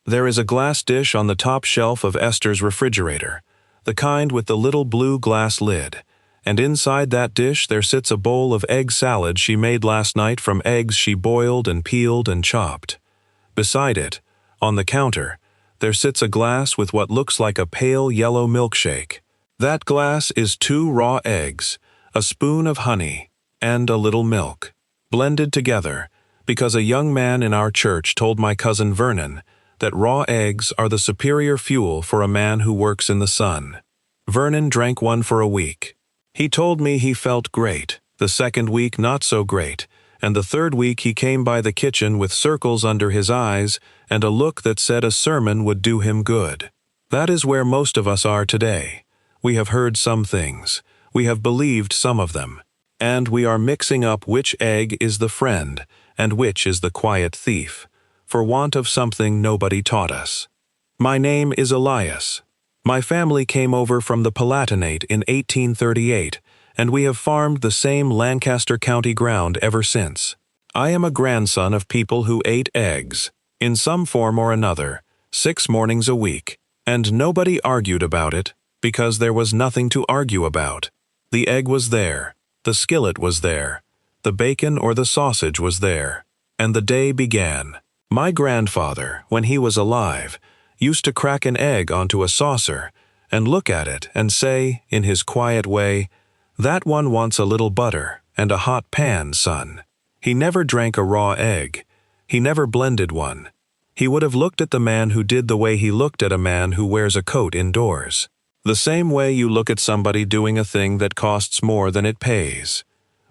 There is a glass dish on the top shelf of Esther's refrigerator, the kind with the little blue glass lid, and inside that dish there sits a bowl of egg salad she made last night from eggs she boiled and peeled and chopped. Beside it, on the counter, there sits a glass with what looks like a pale yellow milkshake. That glass is 2 raw eggs, a spoon of honey, and a little milk, blended together, because a young man in our church told my cousin Vernon that raw eggs are the superior fuel for a man who works in the sun. Vernon drank one for a week. He told me he felt great, the second week not so great, and the third week he came by the kitchen with circles under his eyes and a look that said a sermon would do him good. That is where most of us are today. We have heard some things, we have believed some of them, and we are mixing up which egg is the friend and which is the quiet thief, for want of something nobody taught us. My name is Elias. My family came over from the Palatinate in 1838, and we have farmed the same Lancaster County ground ever since. I am a grandson of people who ate eggs, in some form or another, 6 mornings a week, and nobody argued about it, because there was nothing to argue about. The egg was there, the skillet was there, the bacon or the sausage was there, and the day began. My grandfather, when he was alive, used to crack an egg onto a saucer and look at it and say, in his quiet way, "That one wants a little butter and a hot pan, son." He never drank a raw egg. He never blended one. He would have looked at the man who did the way he looked at a man who wears a coat indoors. The same way you look at somebody doing a thing that costs more than it pays.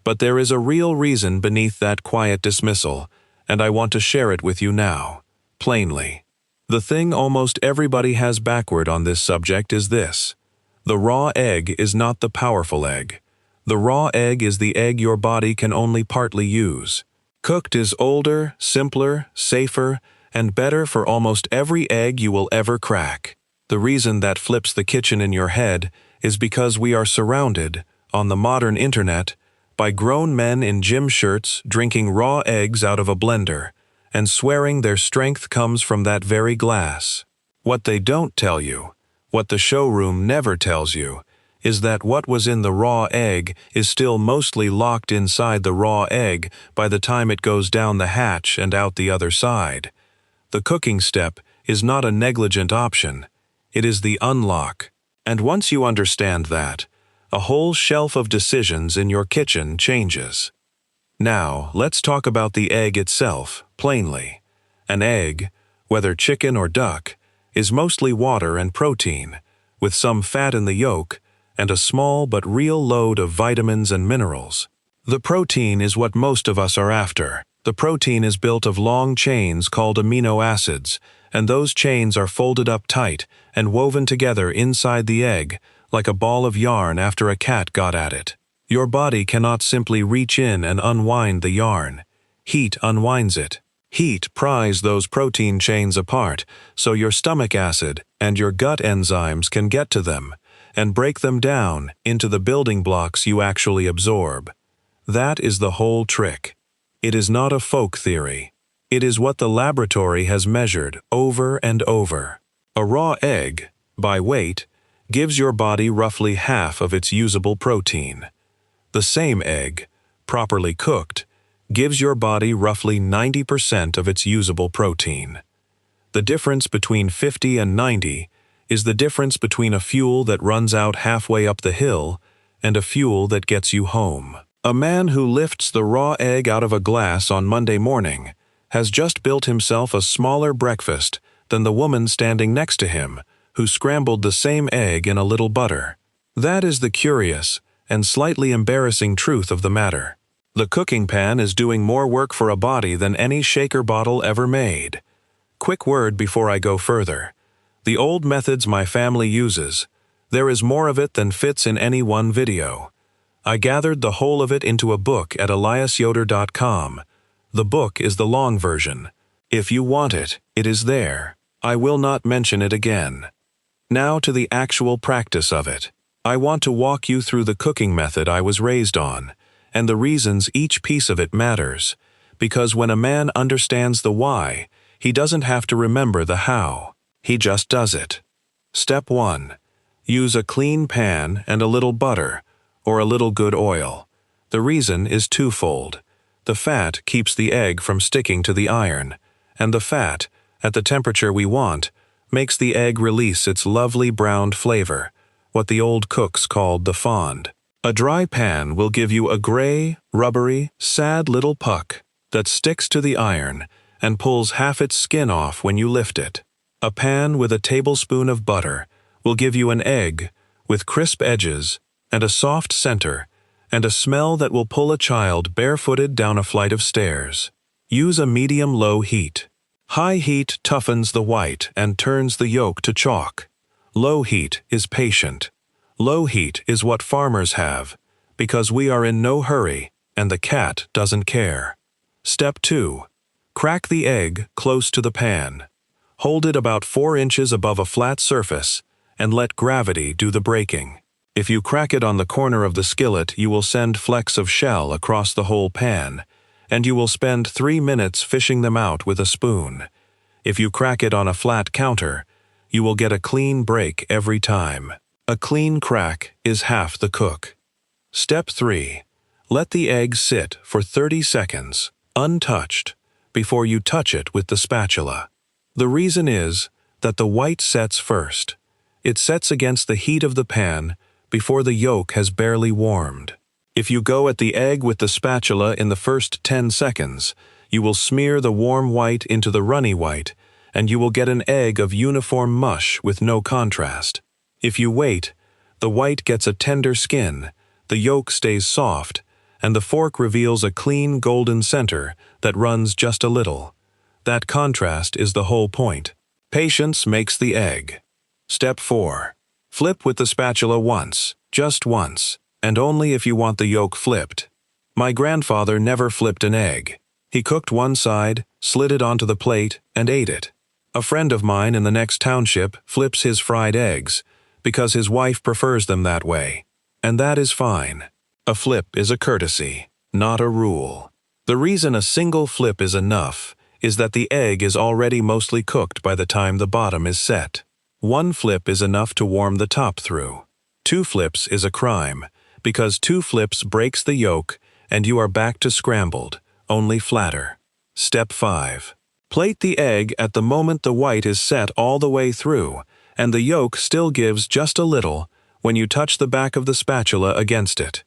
But there is a real reason beneath that quiet dismissal, and I want to share it with you now, plainly. The thing almost everybody has backward on this subject is this: the raw egg is not the powerful egg. The raw egg is the egg your body can only partly use. Cooked is older, simpler, safer, and better for almost every egg you will ever crack. The reason that flips the kitchen in your head is because we are surrounded, on the modern internet, by grown men in gym shirts drinking raw eggs out of a blender, and swearing their strength comes from that very glass. What they don't tell you, what the showroom never tells you, is that what was in the raw egg is still mostly locked inside the raw egg by the time it goes down the hatch and out the other side. The cooking step is not a negligent option, it is the unlock. And once you understand that, a whole shelf of decisions in your kitchen changes. Now, let's talk about the egg itself, plainly. An egg, whether chicken or duck, is mostly water and protein, with some fat in the yolk, and a small but real load of vitamins and minerals. The protein is what most of us are after. The protein is built of long chains called amino acids, and those chains are folded up tight and woven together inside the egg, like a ball of yarn after a cat got at it. Your body cannot simply reach in and unwind the yarn. Heat unwinds it. Heat pries those protein chains apart, so your stomach acid and your gut enzymes can get to them and break them down into the building blocks you actually absorb. That is the whole trick. It is not a folk theory. It is what the laboratory has measured over and over. A raw egg, by weight, gives your body roughly half of its usable protein. The same egg, properly cooked, gives your body roughly 90% of its usable protein. The difference between 50 and 90 is the difference between a fuel that runs out halfway up the hill and a fuel that gets you home. A man who lifts the raw egg out of a glass on Monday morning has just built himself a smaller breakfast than the woman standing next to him, who scrambled the same egg in a little butter. That is the curious and slightly embarrassing truth of the matter. The cooking pan is doing more work for a body than any shaker bottle ever made. Quick word before I go further. The old methods my family uses, there is more of it than fits in any one video. I gathered the whole of it into a book at eliasyoder.com. The book is the long version. If you want it, it is there. I will not mention it again. Now to the actual practice of it. I want to walk you through the cooking method I was raised on, and the reasons each piece of it matters, because when a man understands the why, He doesn't have to remember the how. He just does it. Step 1. Use a clean pan and a little butter, or a little good oil. The reason is twofold. The fat keeps the egg from sticking to the iron, and the fat, at the temperature we want, makes the egg release its lovely browned flavor, what the old cooks called the fond. A dry pan will give you a gray, rubbery, sad little puck that sticks to the iron and pulls half its skin off when you lift it. A pan with a tablespoon of butter will give you an egg with crisp edges and a soft center and a smell that will pull a child barefooted down a flight of stairs. Use a medium-low heat. High heat toughens the white and turns the yolk to chalk. Low heat is patient. Low heat is what farmers have, because we are in no hurry and the cat doesn't care. Step 2. Crack the egg close to the pan. Hold it about 4 inches above a flat surface and let gravity do the breaking. If you crack it on the corner of the skillet, you will send flecks of shell across the whole pan, and you will spend 3 minutes fishing them out with a spoon. If you crack it on a flat counter, you will get a clean break every time. A clean crack is half the cook. Step 3. Let the egg sit for 30 seconds, untouched, before you touch it with the spatula. The reason is that the white sets first. It sets against the heat of the pan before the yolk has barely warmed. If you go at the egg with the spatula in the first 10 seconds, you will smear the warm white into the runny white, and you will get an egg of uniform mush with no contrast. If you wait, the white gets a tender skin, the yolk stays soft, and the fork reveals a clean golden center that runs just a little. That contrast is the whole point. Patience makes the egg. Step 4. Flip with the spatula once, just once, and only if you want the yolk flipped. My grandfather never flipped an egg. He cooked one side, slid it onto the plate, and ate it. A friend of mine in the next township flips his fried eggs because his wife prefers them that way, and that is fine. A flip is a courtesy, not a rule. The reason a single flip is enough is that the egg is already mostly cooked by the time the bottom is set. One flip is enough to warm the top through. 2 flips is a crime, because 2 flips breaks the yolk and you are back to scrambled, only flatter. Step 5. Plate the egg at the moment the white is set all the way through, and the yolk still gives just a little when you touch the back of the spatula against it.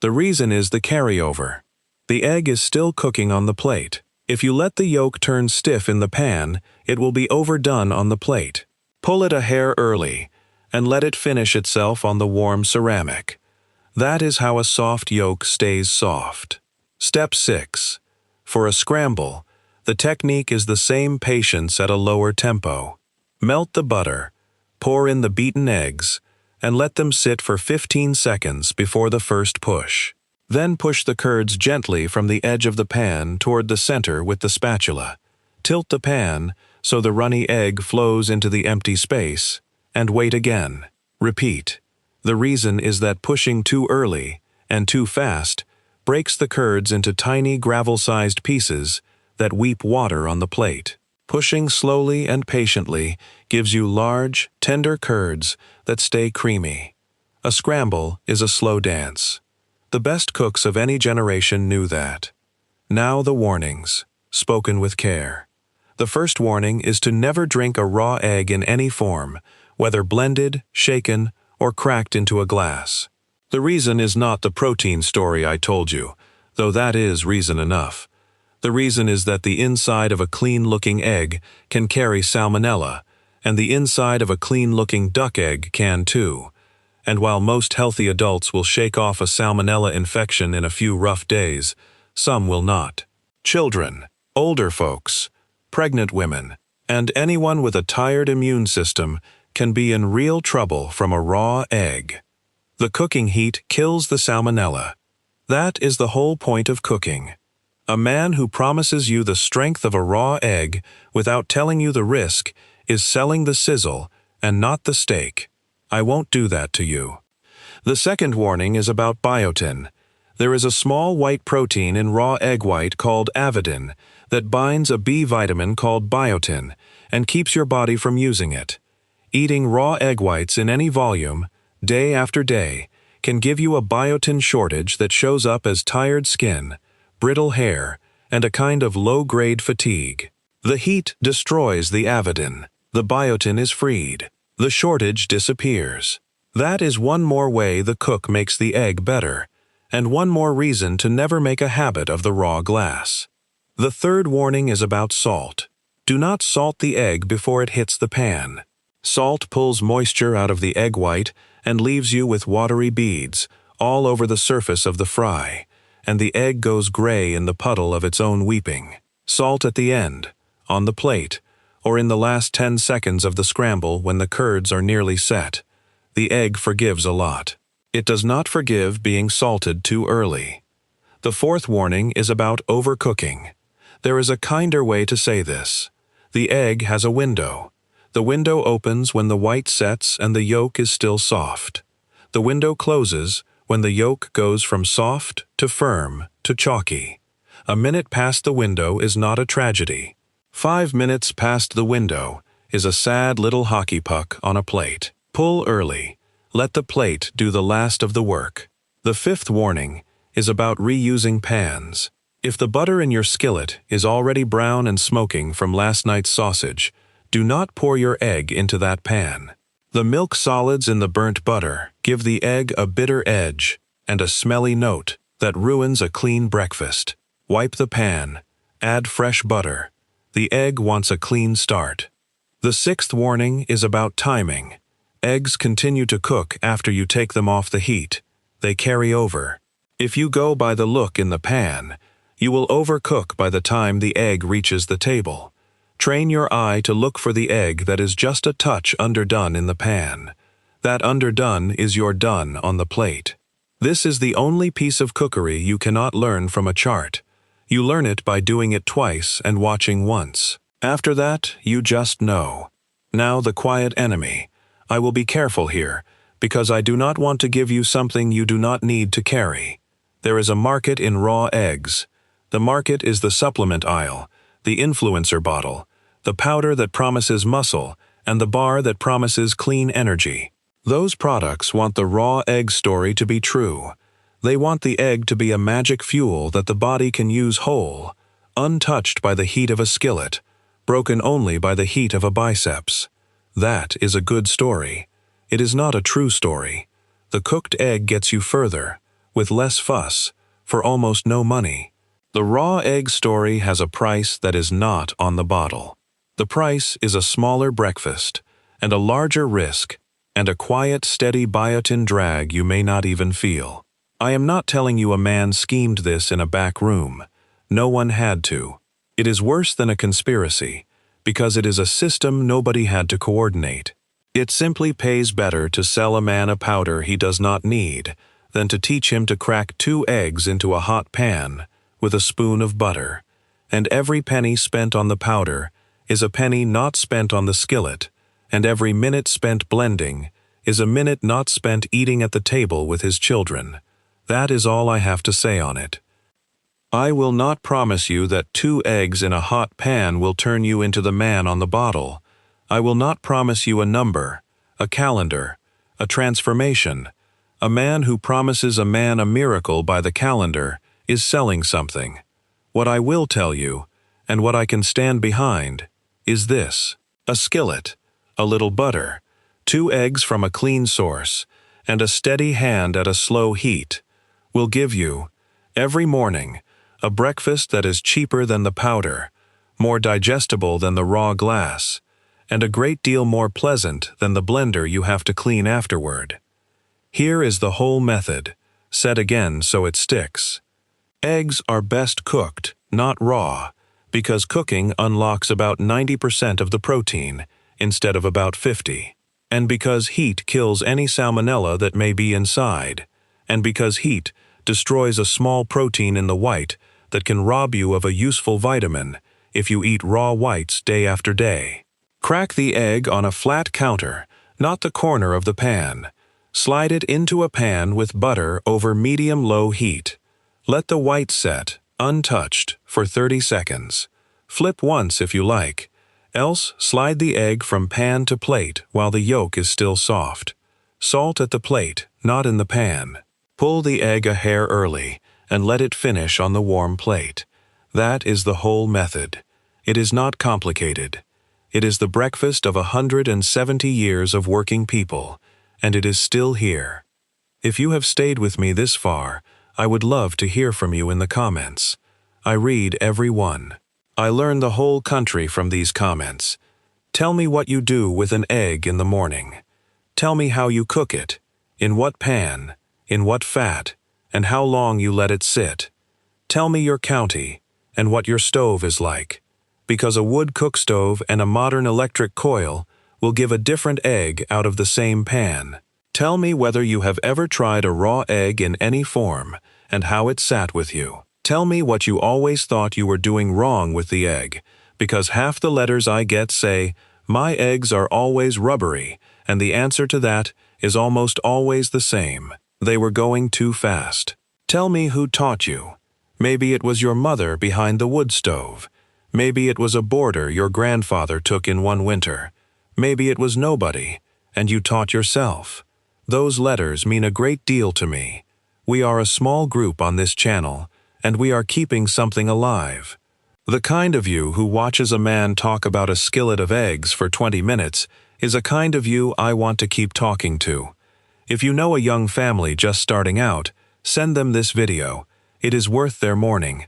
The reason is the carryover. The egg is still cooking on the plate. If you let the yolk turn stiff in the pan, it will be overdone on the plate. Pull it a hair early, and let it finish itself on the warm ceramic. That is how a soft yolk stays soft. Step 6. For a scramble, the technique is the same patience at a lower tempo. Melt the butter, pour in the beaten eggs, and let them sit for 15 seconds before the first push. Then push the curds gently from the edge of the pan toward the center with the spatula. Tilt the pan so the runny egg flows into the empty space, and wait again. Repeat. The reason is that pushing too early and too fast breaks the curds into tiny gravel-sized pieces that weep water on the plate. Pushing slowly and patiently gives you large, tender curds that stay creamy. A scramble is a slow dance. The best cooks of any generation knew that. Now the warnings, spoken with care. The first warning is to never drink a raw egg in any form, whether blended, shaken, or cracked into a glass. The reason is not the protein story I told you, though that is reason enough. The reason is that the inside of a clean-looking egg can carry salmonella, and the inside of a clean-looking duck egg can too. And while most healthy adults will shake off a salmonella infection in a few rough days, some will not. Children, older folks, pregnant women, and anyone with a tired immune system can be in real trouble from a raw egg. The cooking heat kills the salmonella. That is the whole point of cooking. A man who promises you the strength of a raw egg without telling you the risk is selling the sizzle and not the steak. I won't do that to you. The second warning is about biotin. There is a small white protein in raw egg white called avidin that binds a B vitamin called biotin and keeps your body from using it. Eating raw egg whites in any volume, day after day, can give you a biotin shortage that shows up as tired skin, brittle hair, and a kind of low-grade fatigue. The heat destroys the avidin. The biotin is freed. The shortage disappears. That is one more way the cook makes the egg better, and one more reason to never make a habit of the raw glass. The third warning is about salt. Do not salt the egg before it hits the pan. Salt pulls moisture out of the egg white and leaves you with watery beads all over the surface of the fry, and the egg goes gray in the puddle of its own weeping. Salt at the end, on the plate, or in the last 10 seconds of the scramble when the curds are nearly set. The egg forgives a lot. It does not forgive being salted too early. The fourth warning is about overcooking. There is a kinder way to say this. The egg has a window. The window opens when the white sets and the yolk is still soft. The window closes when the yolk goes from soft to firm to chalky. A minute past the window is not a tragedy. 5 minutes past the window is a sad little hockey puck on a plate. Pull early. Let the plate do the last of the work. The fifth warning is about reusing pans. If the butter in your skillet is already brown and smoking from last night's sausage, do not pour your egg into that pan. The milk solids in the burnt butter give the egg a bitter edge and a smelly note that ruins a clean breakfast. Wipe the pan. Add fresh butter. The egg wants a clean start. The sixth warning is about timing. Eggs continue to cook after you take them off the heat. They carry over. If you go by the look in the pan, you will overcook by the time the egg reaches the table. Train your eye to look for the egg that is just a touch underdone in the pan. That underdone is your done on the plate. This is the only piece of cookery you cannot learn from a chart. You learn it by doing it twice and watching once. After that, you just know. Now the quiet enemy. I will be careful here, because I do not want to give you something you do not need to carry. There is a market in raw eggs. The market is the supplement aisle, the influencer bottle, the powder that promises muscle, and the bar that promises clean energy. Those products want the raw egg story to be true. They want the egg to be a magic fuel that the body can use whole, untouched by the heat of a skillet, broken only by the heat of a biceps. That is a good story. It is not a true story. The cooked egg gets you further, with less fuss, for almost no money. The raw egg story has a price that is not on the bottle. The price is a smaller breakfast, and a larger risk, and a quiet, steady biotin drag you may not even feel. I am not telling you a man schemed this in a back room. No one had to. It is worse than a conspiracy, because it is a system nobody had to coordinate. It simply pays better to sell a man a powder he does not need than to teach him to crack 2 eggs into a hot pan with a spoon of butter, and every penny spent on the powder is a penny not spent on the skillet, and every minute spent blending is a minute not spent eating at the table with his children. That is all I have to say on it. I will not promise you that 2 eggs in a hot pan will turn you into the man on the bottle. I will not promise you a number, a calendar, a transformation. A man who promises a man a miracle by the calendar is selling something. What I will tell you, and what I can stand behind, is this: a skillet, a little butter, 2 eggs from a clean source, and a steady hand at a slow heat will give you, every morning, a breakfast that is cheaper than the powder, more digestible than the raw glass, and a great deal more pleasant than the blender you have to clean afterward. Here is the whole method, said again so it sticks. Eggs are best cooked, not raw, because cooking unlocks about 90% of the protein instead of about 50%, and because heat kills any salmonella that may be inside, and because heat destroys a small protein in the white that can rob you of a useful vitamin if you eat raw whites day after day. Crack the egg on a flat counter, not the corner of the pan. Slide it into a pan with butter over medium-low heat. Let the white set, untouched, for 30 seconds. Flip once if you like. Else, slide the egg from pan to plate while the yolk is still soft. Salt at the plate, not in the pan. Pull the egg a hair early and let it finish on the warm plate. That is the whole method. It is not complicated. It is the breakfast of 170 years of working people, and it is still here. If you have stayed with me this far, I would love to hear from you in the comments. I read every one. I learn the whole country from these comments. Tell me what you do with an egg in the morning. Tell me how you cook it, in what pan, in what fat, and how long you let it sit. Tell me your county, and what your stove is like, because a wood cook stove and a modern electric coil will give a different egg out of the same pan. Tell me whether you have ever tried a raw egg in any form, and how it sat with you. Tell me what you always thought you were doing wrong with the egg, because half the letters I get say, "My eggs are always rubbery," and the answer to that is almost always the same. They were going too fast. Tell me who taught you. Maybe it was your mother behind the wood stove. Maybe it was a boarder your grandfather took in one winter. Maybe it was nobody, and you taught yourself. Those letters mean a great deal to me. We are a small group on this channel, and we are keeping something alive. The kind of you who watches a man talk about a skillet of eggs for 20 minutes is a kind of you I want to keep talking to. If you know a young family just starting out, send them this video. It is worth their morning.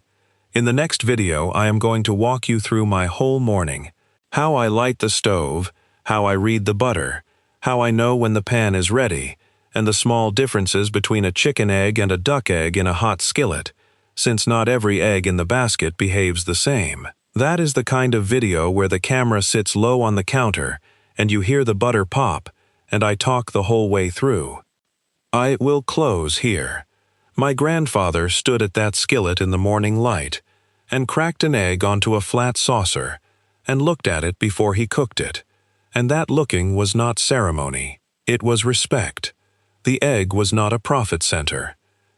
In the next video, I am going to walk you through my whole morning. How I light the stove, how I read the butter, how I know when the pan is ready, and the small differences between a chicken egg and a duck egg in a hot skillet, since not every egg in the basket behaves the same. That is the kind of video where the camera sits low on the counter, and you hear the butter pop, and I talk the whole way through. I will close here. My grandfather stood at that skillet in the morning light, and cracked an egg onto a flat saucer, and looked at it before he cooked it. And that looking was not ceremony. It was respect. The egg was not a profit center.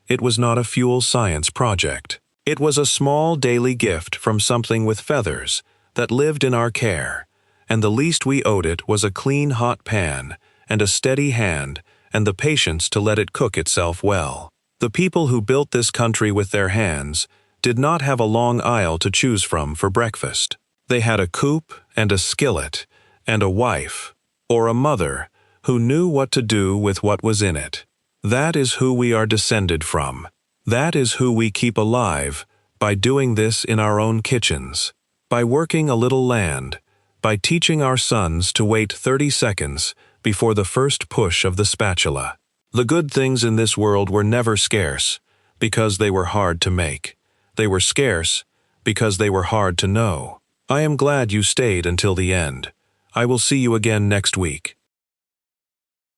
It was not a fuel science project. It was a small daily gift from something with feathers that lived in our care, and the least we owed it was a clean hot pan, and a steady hand, and the patience to let it cook itself well. The people who built this country with their hands did not have a long aisle to choose from for breakfast. They had a coop and a skillet, and a wife, or a mother, who knew what to do with what was in it. That is who we are descended from. That is who we keep alive, by doing this in our own kitchens, by working a little land, by teaching our sons to wait 30 seconds before the first push of the spatula. The good things in this world were never scarce, because they were hard to make. They were scarce, because they were hard to know. I am glad you stayed until the end. I will see you again next week.